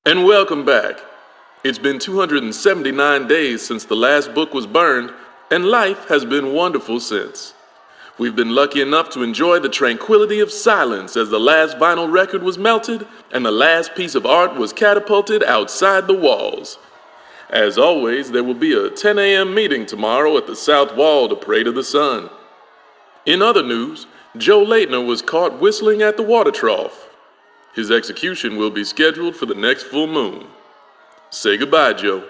And welcome back. It's been 279 days since the last book was burned, and life has been wonderful since. We've been lucky enough to enjoy the tranquility of silence as the last vinyl record was melted and the last piece of art was catapulted outside the walls. As always, there will be a 10 a.m. meeting tomorrow at the South Wall to pray to the sun. In other news, Joe Laitner was caught whistling at the water trough. His execution will be scheduled for the next full moon. Say goodbye, Joe.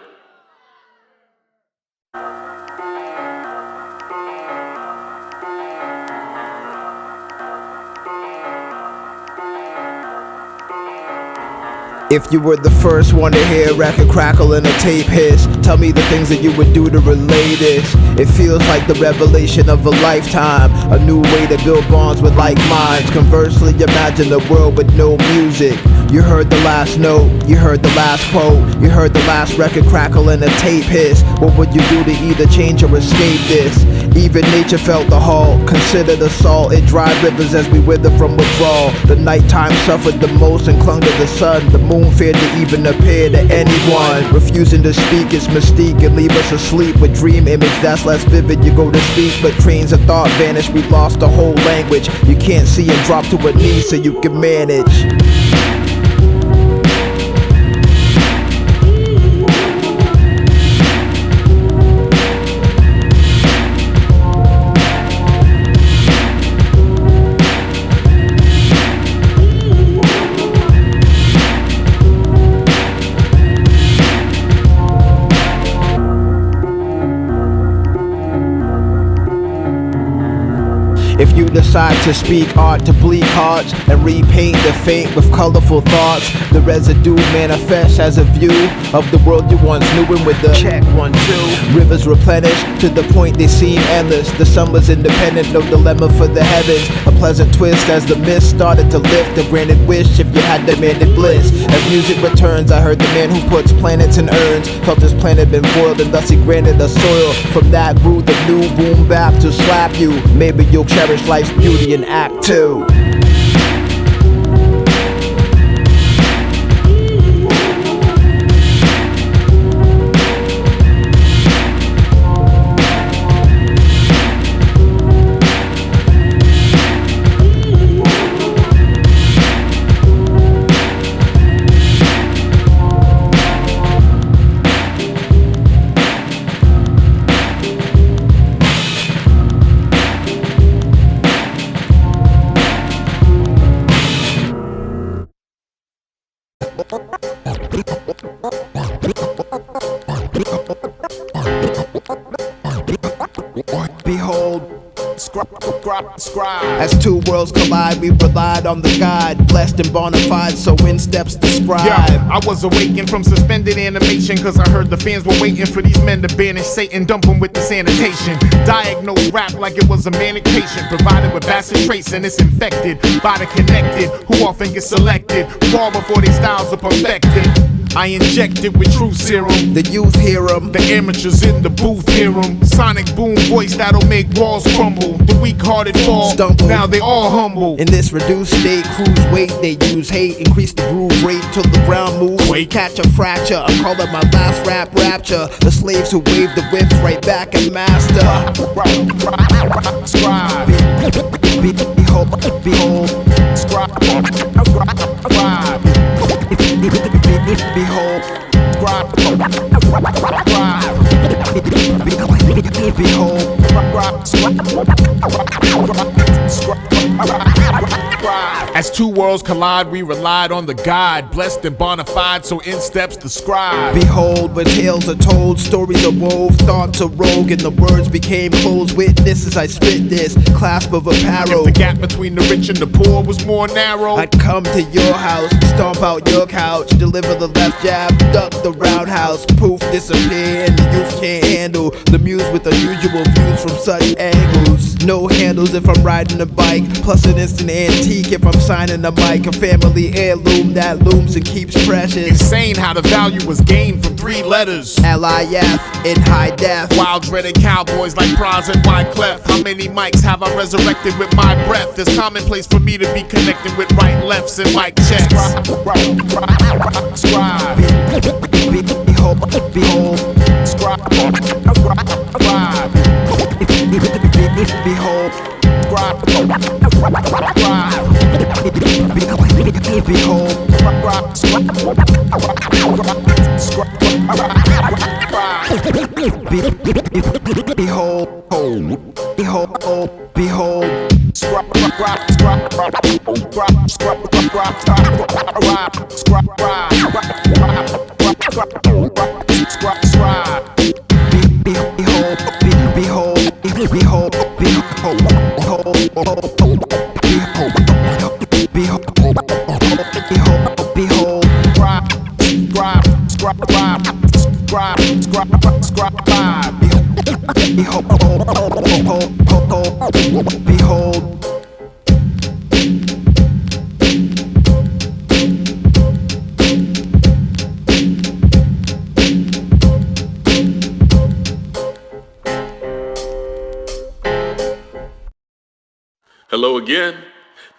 If you were the first one to hear a record crackle and a tape hiss, tell me the things that you would do to relay this. It feels like the revelation of a lifetime, a new way to build bonds with like minds. Conversely, imagine a world with no music. You heard the last note, you heard the last quote, you heard the last record crackle and a tape hiss. What would you do to either change or escape this? Even nature felt the halt, considered assault. It dried rivers as we wither from withdrawal. The nighttime suffered the most and clung to the sun. The moon feared to even appear to anyone. Refusing to speak its mystique and leave us asleep with dream image that's less vivid. You go to speak, but trains of thought vanish. We lost the whole language. You can't see and drop to a knee so you can manage. If you decide to speak art to bleak hearts and repaint the faint with colorful thoughts, the residue manifests as a view of the world you once knew. And with the check 1, 2 rivers replenished to the point they seem endless. The sun was independent, no dilemma for the heavens. A pleasant twist as the mist started to lift. A granted wish if you had demanded bliss. As music returns, I heard the man who puts planets in urns felt his planet been foiled and thus he granted a soil. From that grew the new boom bap to slap you. Maybe you'll cherish life's beauty in Act 2. Behold, Scribe. As two worlds collide, we relied on the guide, blessed and bona fide, so in steps the scribe. Yeah, I was awakened from suspended animation, cause I heard the fans were waiting for these men to banish Satan, dump them with the sanitation. Diagnose rap like it was a manic patient, provided with acid trace and it's infected by the connected, who often get selected, far before these styles are perfected. I inject it with true serum. The youth hear 'em, The amateurs in the booth hear 'em. Sonic boom voice that'll make walls crumble. The weak-hearted fall, stumble. now they all humble. In this reduced state, cruise weight, they use hate, increase the groove rate till the ground moves. Wait. Catch a fracture, I'm calling my last rap rapture. The slaves who wave the whips right back and master. Scribe. Behold, Scribe. behold, As two worlds collide, we relied on the guide, blessed and bona fide, so in steps the scribe. behold, where tales are told, stories are wove, thoughts are rogue, and the words became closed witnesses. I spit this clasp of apparel. If the gap between the rich and the poor was more narrow, I'd come to your house, stomp out your couch, deliver the left jab, duck the roundhouse, poof, disappear, and the youth can't handle the muse with unusual views from such angles. No handles if I'm riding a bike, plus an instant antique if I'm signing Burning the mic, a family heirloom that looms and keeps precious. Insane how the value was gained from 3 letters. LIF in high def. Wild dreaded cowboys like Praz and Wyclef. How many mics have I resurrected with my breath? It's commonplace for me to be connecting with right lefts and mic checks. Scribe. Behold. Scribe. Behold. Hello again.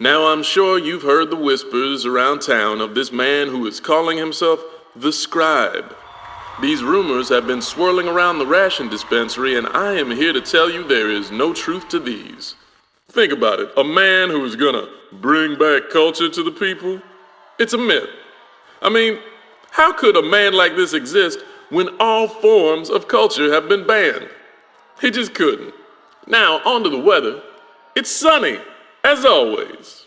Now I'm sure you've heard the whispers around town of this man who is calling himself the Scribe. These rumors have been swirling around the ration dispensary, and I am here to tell you there is no truth to these. Think about it, a man who is gonna bring back culture to the people? It's a myth. I mean, how could a man like this exist when all forms of culture have been banned? He just couldn't. Now, on to the weather. It's sunny, as always.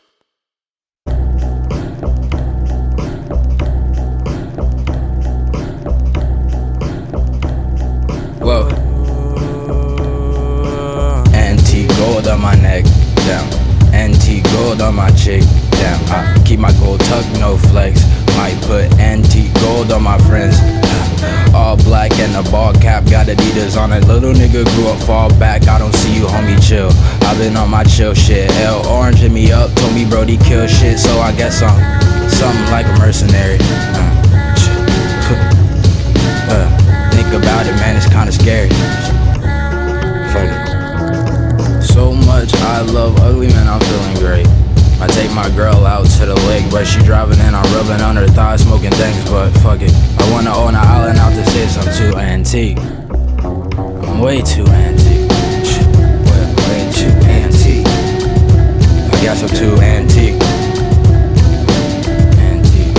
Whoa. Antique gold on my neck, down. Antique gold on my chick, down. I keep my gold tucked, no flex. Might put antique gold on my friends. All black and a ball cap, got Adidas on it. Little nigga grew up, fall back. I don't see you, homie, chill. I've been on my chill shit. L Orange hit me up, told me Brody kill shit. So I guess I'm something like a mercenary. Think about it, man, it's kinda scary. Fuck it. So much I love ugly, man, I'm feeling great. I take my girl out to the lake, but she driving and I'm rubbing on her thighs, smoking things, but fuck it. I wanna own an island out this is, I'm too antique. I'm way too antique. Way too antique. I guess I'm too antique. Antique.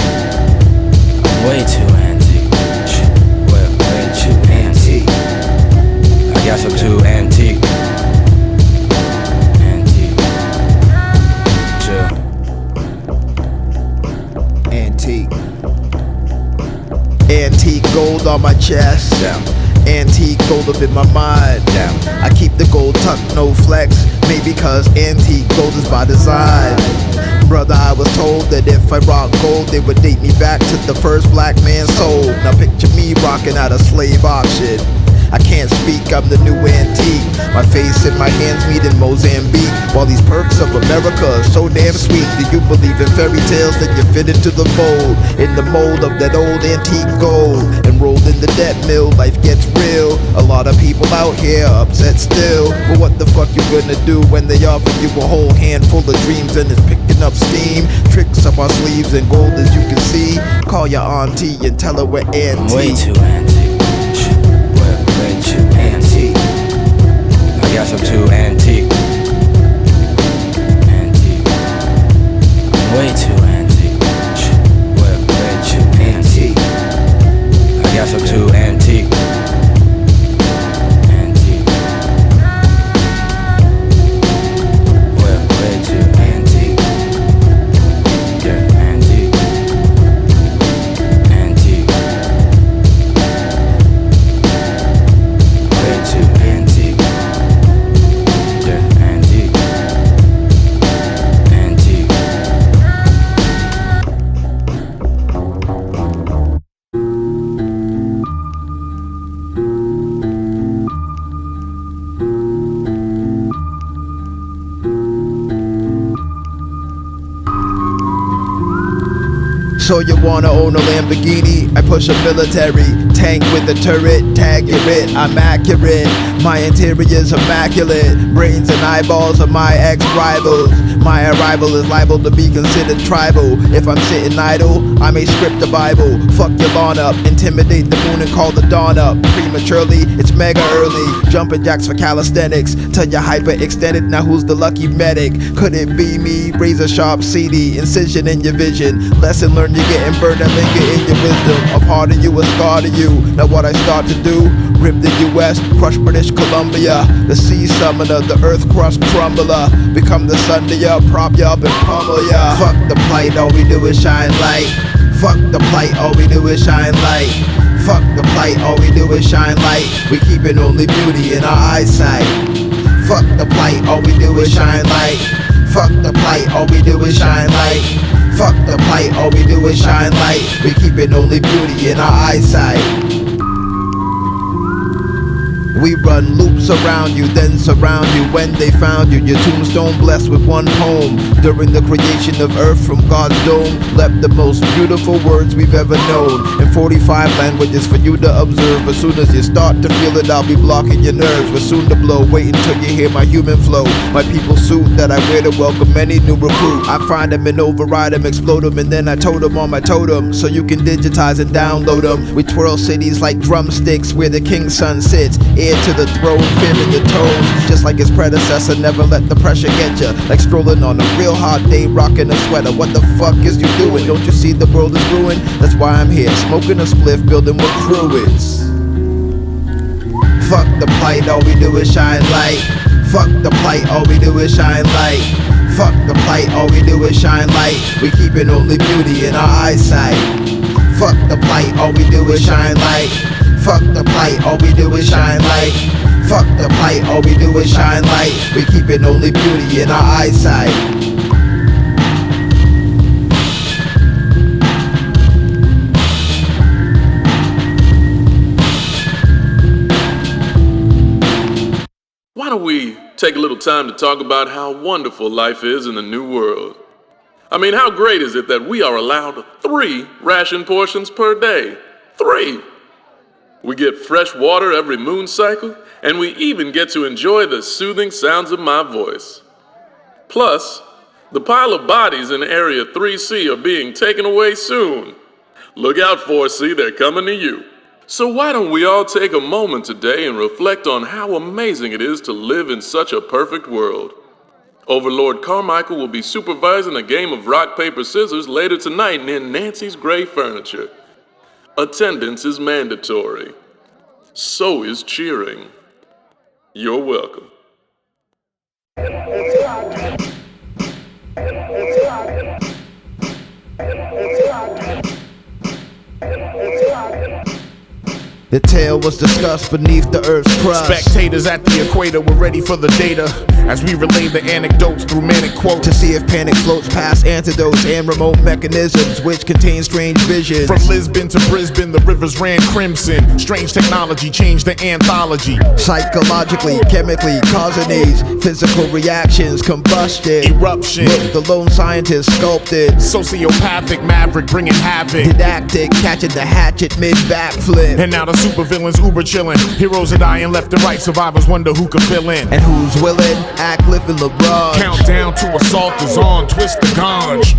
I'm way too antique. Way too antique. I guess I'm too antique. Antique gold on my chest. Down. Antique gold up in my mind. Down. I keep the gold tucked, no flex. Maybe cause antique gold is by design. Brother, I was told that if I rock gold, they would date me back to the first black man sold. Now picture me rocking at a slave auction. I can't speak, I'm the new antique. My face and my hands meet in Mozambique. While these perks of America are so damn sweet. Do you believe in fairy tales? Then you fit into the fold. In the mold of that old antique gold. Enrolled in the debt mill, life gets real. A lot of people out here upset still. But what the fuck you gonna do when they offer you a whole handful of dreams and it's picking up steam? Tricks up our sleeves and gold as you can see. Call your auntie and tell her we're antique. I'm way too antique. Way too antique. I guess I'm too antique. Antique. I'm way too antique. Way too antique. I guess I'm too antique. Antique. Way too antique. Yeah, antique. Antique. Way too antique. Yeah. So you wanna own a Lamborghini? I push a military tank with a turret. Tag your it, I'm accurate. My interior's immaculate. Brains and eyeballs of my ex-rivals. My arrival is liable to be considered tribal. If I'm sitting idle, I may script the Bible. Fuck your lawn up, intimidate the moon and call the dawn up. Prematurely, it's mega early. Jumping jacks for calisthenics. Till you're hyperextended, now who's the lucky medic? Could it be me? Razor sharp CD, incision in your vision. Lesson learned, you're getting burned and linger in your wisdom. A part of you, a scar to you. Now what I start to do? Rip the US, crush British Columbia. The sea summoner, the earth crust crumbler. Become the sun to ya, prop ya up and pummel ya. Fuck the plight, all we do is shine light. Fuck the plight, all we do is shine light. Fuck the plight, all we do is shine light. We keepin' only beauty in our eyesight. Fuck the plight, all we do is shine light. Fuck the plight, all we do is shine light. Fuck the plight, all we do is shine light. We keepin' only beauty in our eyesight. We run loops around you, then surround you. When they found you, your tombstone blessed with one poem. During the creation of earth from God's dome, left the most beautiful words we've ever known. In 45 languages for you to observe. As soon as you start to feel it, I'll be blocking your nerves. We're soon to blow, wait until you hear my human flow. My people suit that I wear to welcome any new recruit. I find them and override them, explode them, and then I tote them on my totem. So you can digitize and download them. We twirl cities like drumsticks where the king's son sits. To the throne, feeling your toes. Just like his predecessor, never let the pressure get ya. Like strolling on a real hot day, rocking a sweater. What the fuck is you doing? Don't you see the world is ruined? That's why I'm here, smoking a spliff, building with druids. Fuck the plight, all we do is shine light. Fuck the plight, all we do is shine light. Fuck the plight, all we do is shine light. We keepin' only beauty in our eyesight. Fuck the plight, all we do is shine light. Fuck the plight, all we do is shine light. Fuck the plight, all we do is shine light. We keepin' only beauty in our eyesight. Why don't we take a little time to talk about how wonderful life is in the new world? I mean, how great is it that we are allowed 3 ration portions per day? 3! We get fresh water every moon cycle, and we even get to enjoy the soothing sounds of my voice. Plus, the pile of bodies in Area 3C are being taken away soon. Look out, 4C, they're coming to you. So why don't we all take a moment today and reflect on how amazing it is to live in such a perfect world. Overlord Carmichael will be supervising a game of rock, paper, scissors later tonight near Nancy's Gray Furniture. Attendance is mandatory. So is cheering. You're welcome. The tale was discussed beneath the earth's crust. Spectators at the equator were ready for the data as we relayed the anecdotes through manic quotes to see if panic floats past antidotes and remote mechanisms which contain strange visions. From Lisbon to Brisbane, the rivers ran crimson. Strange technology changed the anthology. Psychologically, chemically, causing these physical reactions, combustion, eruption. Look, the lone scientist sculpted. Sociopathic maverick bringing havoc. Didactic, catching the hatchet mid-backflip. And now the supervillains uber chillin'. Heroes are dying left and right. Survivors wonder who could fill in. And who's willing? Act living LeBron. Countdown to assault is on. Twist the ganj.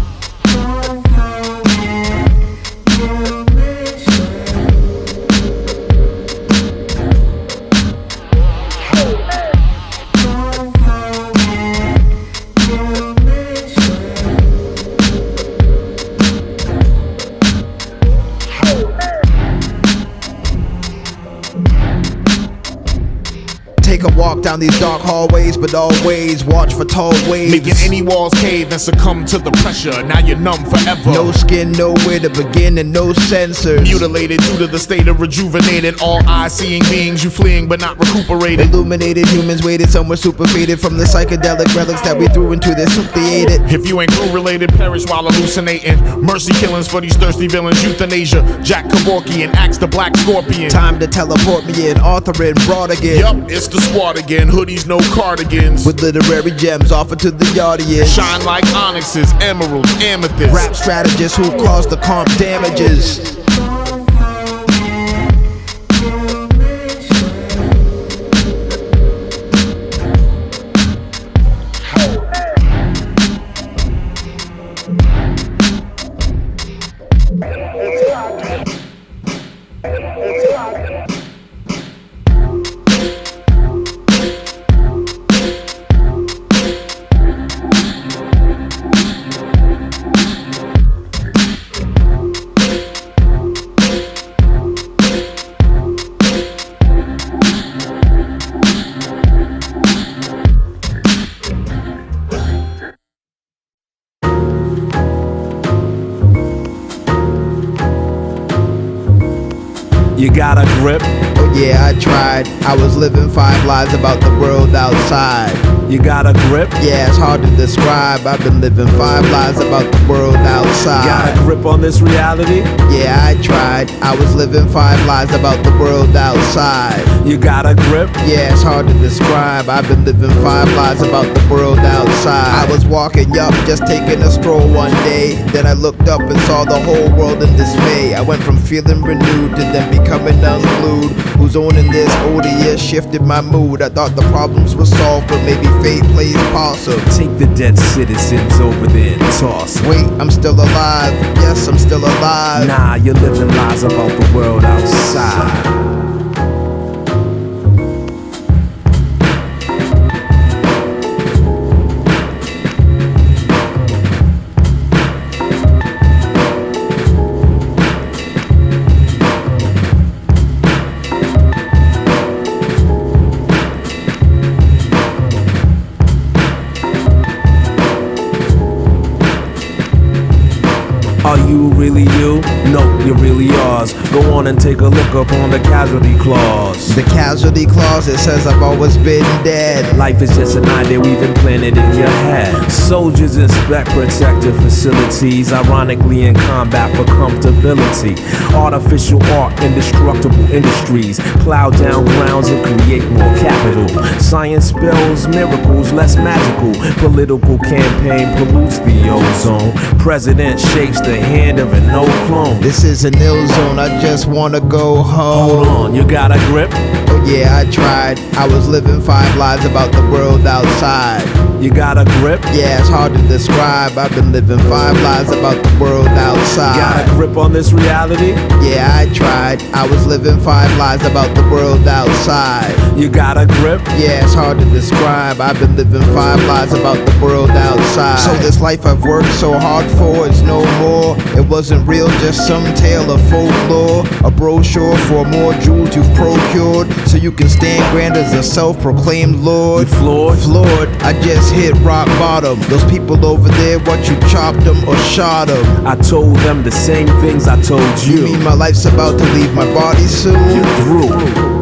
Take a walk down these dark hallways, but always watch for tall waves. Making any walls cave and succumb to the pressure. Now you're numb forever. No skin, nowhere to begin, and no sensors. Mutilated due to the state of rejuvenated. All eyes seeing beings, you fleeing but not recuperated. Illuminated humans waited somewhere super faded from the psychedelic relics that we threw into this soup they ate it. If you ain't crew related, perish while hallucinating. Mercy killings for these thirsty villains, euthanasia. Jack Kevorkian, Axe the Black Scorpion. Time to teleport me in, authoring broad again. Yup, it's the squad again, hoodies, no cardigans. With literary gems offered to the audience. Shine like onyxes, emeralds, amethysts. Rap strategists who cause the comp damages. You got a grip? Oh yeah, I tried. I was living 5 lives about the world outside. You got a grip? Yeah, it's hard to describe. I've been living 5 lives about the world outside. Got a grip on this reality? Yeah, I tried. I was living 5 lives about the world outside. You got a grip? Yeah, it's hard to describe. I've been living 5 lives about the world outside. I was walking up, just taking a stroll one day. Then I looked up and saw the whole world in dismay. I went from feeling renewed to then becoming unglued. Who's owning this ODS shifted my mood. I thought the problems were solved, but maybe fate plays possum. Take the dead citizens over there and toss 'em. Wait, I'm still alive. Yes, I'm still alive. Nah, you're living lies about the world outside. Are you really you? No, you're really yours. Go on and take a look up on the casualty clause. The casualty clause, it says I've always been dead. Life is just an idea we've implanted in your head. Soldiers inspect protective facilities, ironically in combat for comfortability. Artificial art, indestructible industries, plow down grounds and create more capital. Science spells miracles, less magical. Political campaign pollutes the ozone. President shakes the hand of an old clone. This is an ill zone, I just wanna go home. Hold on, you got a grip? Oh yeah, I tried. I was living 5 lives about the world outside. You got a grip? Yeah, it's hard to describe. I've been living 5 lives about the world outside. Got a grip on this reality? Yeah, I tried. I was living 5 lives about the world outside. You got a grip? Yeah, it's hard to describe. I've been living 5 lives about the world outside. So this life I've worked so hard for is no more. It wasn't real, just some tale of folklore. A brochure for more jewels you've procured, so you can stand grand as a self-proclaimed lord. You floored? Floored, I just hit rock bottom. Those people over there, what, you chopped them or shot them? I told them the same things I told You you. mean my life's about to leave my body soon? You're through.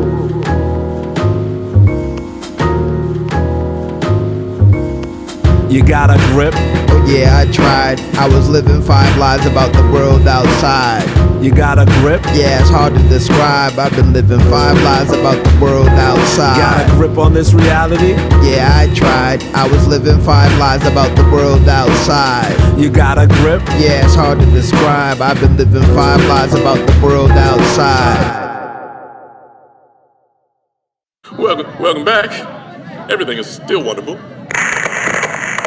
You got a grip? Oh yeah, I tried. I was living 5 lives about the world outside. You got a grip? Yeah, it's hard to describe. I've been living 5 lives about the world outside. Got a grip on this reality? Yeah, I tried. I was living 5 lives about the world outside. You got a grip? Yeah, it's hard to describe. I've been living 5 lives about the world outside. Welcome back. Everything is still wonderful.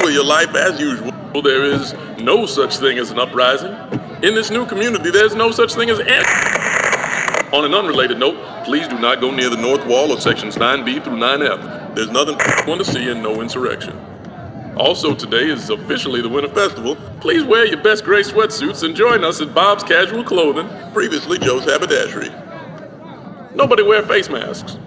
With your life as usual. There is no such thing as an uprising. In this new community, there's no such thing as On an unrelated note, please do not go near the North Wall of sections 9B through 9F. There's nothing want to see and no insurrection. Also, today is officially the Winter Festival. Please wear your best gray sweatsuits and join us at Bob's Casual Clothing, previously Joe's Haberdashery. Nobody wear face masks.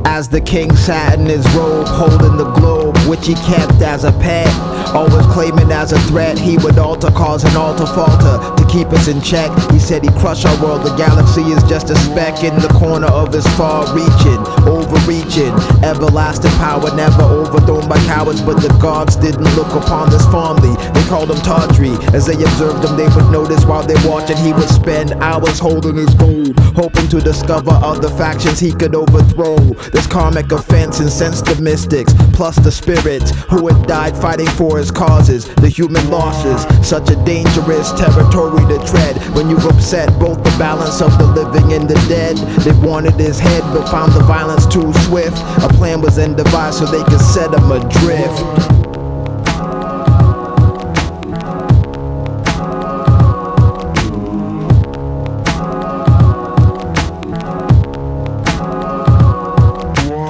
As the king sat in his robe, holding the globe, which he kept as a pet, always claiming as a threat, he would alter, cause an altar falter to keep us in check. He said he'd crush our world, the galaxy is just a speck in the corner of his far-reaching, overreaching, everlasting power, never overthrown by cowards. But the gods didn't look upon this fondly. They called him tawdry. As they observed him, they would notice while they watching, he would spend hours holding his gold, hoping to discover other factions he could overthrow. This karmic offense incensed the mystics, plus the spirits who had died fighting for his causes. The human losses, such a dangerous territory to tread. When you upset both the balance of the living and the dead, they wanted his head but found the violence too swift. A plan was in devised so they could set him adrift.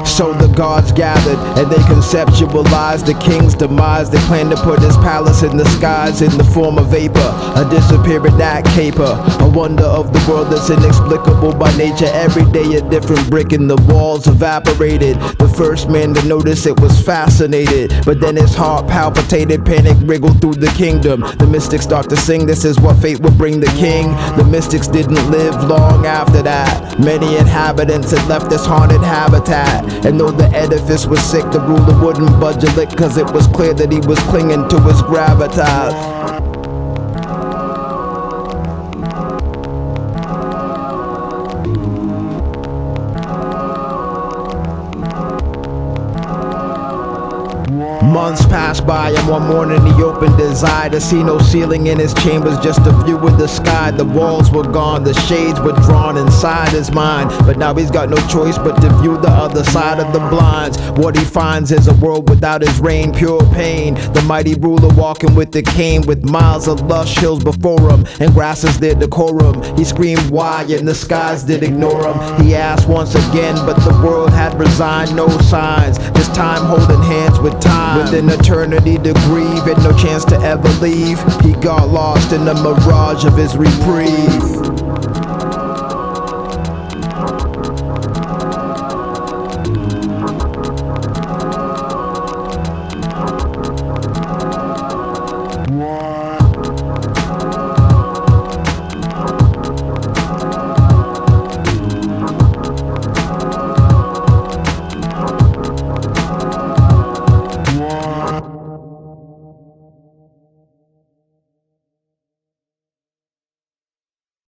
So the gods gathered and they conceptualized the king's demise. They planned to put his palace in the skies in the form of vapor, a disappearing act caper, a wonder of the world that's inexplicable by nature. Every day a different brick and the walls evaporated. The first man to notice it was fascinated, but then his heart palpitated, panic wriggled through the kingdom. The mystics start to sing, this is what fate would bring the king. The mystics didn't live long after that. Many inhabitants had left this haunted habitat. And though the edifice was sick, the ruler wouldn't budge a lick, cause it was clear that he was clinging to his gravitas. Months passed by and one morning he opened his eye to see no ceiling in his chambers, just a view of the sky. The walls were gone, the shades were drawn inside his mind, but now he's got no choice but to view the other side of the blinds. What he finds is a world without his reign, pure pain. The mighty ruler walking with the cane, with miles of lush hills before him and grasses their decorum. He screamed why and the skies did ignore him. He asked once again but the world had resigned, no signs, just time holding hands with time. With an eternity to grieve and no chance to ever leave, he got lost in the mirage of his reprieve.